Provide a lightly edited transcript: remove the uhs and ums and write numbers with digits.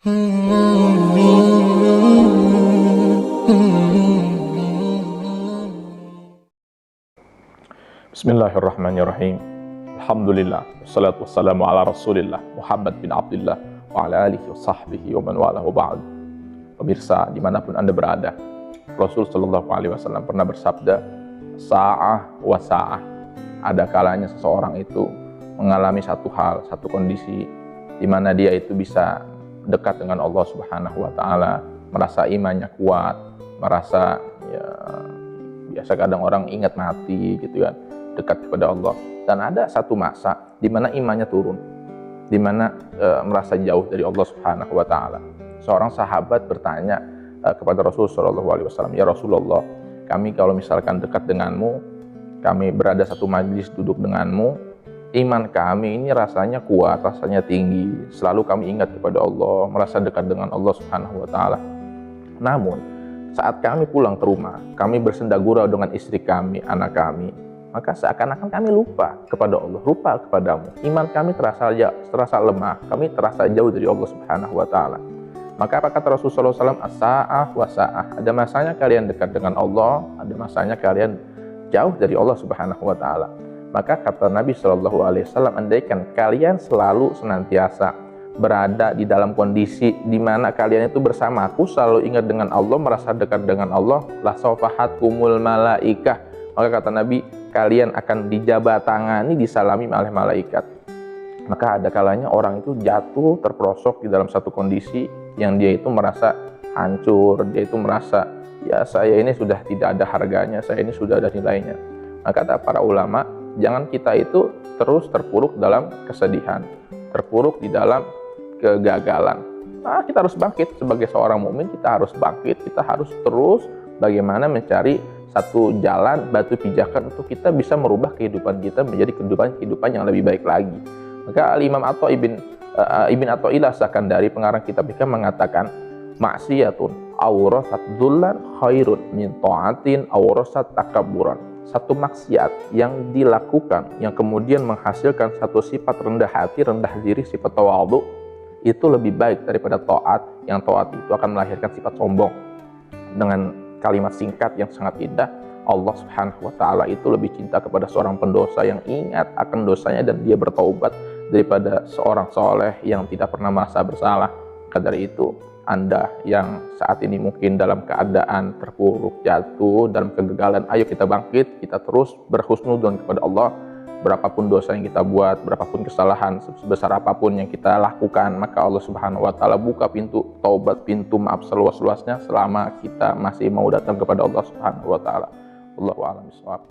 Bismillahirrahmanirrahim. Alhamdulillah, wassalatu wassalamu ala rasulillah Muhammad bin Abdullah wa ala alihi wa sahbihi wa man wala wa ba'd. Pemirsa dimanapun Anda berada, Rasul Shallallahu Alaihi Wasallam pernah bersabda, sa'ah wa sa'ah. Ada kalanya seseorang itu mengalami satu hal, satu kondisi di mana dia itu bisa dekat dengan Allah Subhanahu wa Ta'ala, merasa imannya kuat, merasa biasa kadang orang ingat mati gitu kan, dekat kepada Allah. Dan ada satu masa di mana imannya turun, di mana merasa jauh dari Allah Subhanahu wa Ta'ala. Seorang sahabat bertanya kepada Rasul Shallallahu Alaihi Wasallam, ya Rasulullah, kami kalau misalkan dekat denganmu, kami berada satu majlis duduk denganmu, iman kami ini rasanya kuat, rasanya tinggi, selalu kami ingat kepada Allah, merasa dekat dengan Allah Subhanahu wa Ta'ala. Namun saat kami pulang ke rumah, kami bersenda gurau dengan istri kami, anak kami, maka seakan-akan kami lupa kepada Allah, lupa kepadamu. Iman kami terasa lemah, kami terasa jauh dari Allah Subhanahu wa Ta'ala. Maka apa kata Rasulullah SAW? As-sa'ah wa sa'ah. Ada masanya kalian dekat dengan Allah, ada masanya kalian jauh dari Allah Subhanahu wa Ta'ala. Maka kata Nabi Shallallahu Alaihi Wasallam, andaikan kalian selalu senantiasa berada di dalam kondisi di mana kalian itu bersama aku, selalu ingat dengan Allah, merasa dekat dengan Allah, la saufahatkumul malaikah. Maka kata Nabi, kalian akan dijabatangani, disalami oleh malaikat. Maka ada kalanya orang itu jatuh terperosok di dalam satu kondisi yang dia itu merasa hancur, dia itu merasa, ya saya ini sudah tidak ada harganya, saya ini sudah ada nilainya. Maka kata para ulama, jangan kita itu terus terpuruk dalam kesedihan, terpuruk di dalam kegagalan. Nah, kita harus bangkit sebagai seorang mukmin, kita harus bangkit, kita harus terus bagaimana mencari satu jalan batu pijakan untuk kita bisa merubah kehidupan kita menjadi kehidupan yang lebih baik lagi. Maka Imam Atha Ibn Athaillah Sakandari, pengarang kitab Hikam, mengatakan, maksiyatun awrasat dzullan khairun min ta'atin awrasat takabburan. Satu maksiat yang dilakukan yang kemudian menghasilkan satu sifat rendah hati, rendah diri, sifat tawadhu, itu lebih baik daripada taat, yang taat itu akan melahirkan sifat sombong. Dengan kalimat singkat yang sangat indah, Allah Subhanahu wa Ta'ala itu lebih cinta kepada seorang pendosa yang ingat akan dosanya dan dia bertaubat daripada seorang soleh yang tidak pernah merasa bersalah. Maka dari itu, Anda yang saat ini mungkin dalam keadaan terpuruk, jatuh dalam kegagalan, ayo kita bangkit, kita terus berhusnudzon kepada Allah. Berapapun dosa yang kita buat, berapapun kesalahan, sebesar apapun yang kita lakukan, maka Allah Subhanahu wa Ta'ala buka pintu taubat, pintu maaf seluas-luasnya selama kita masih mau datang kepada Allah Subhanahu wa Ta'ala. Allahu a'lam bishawab.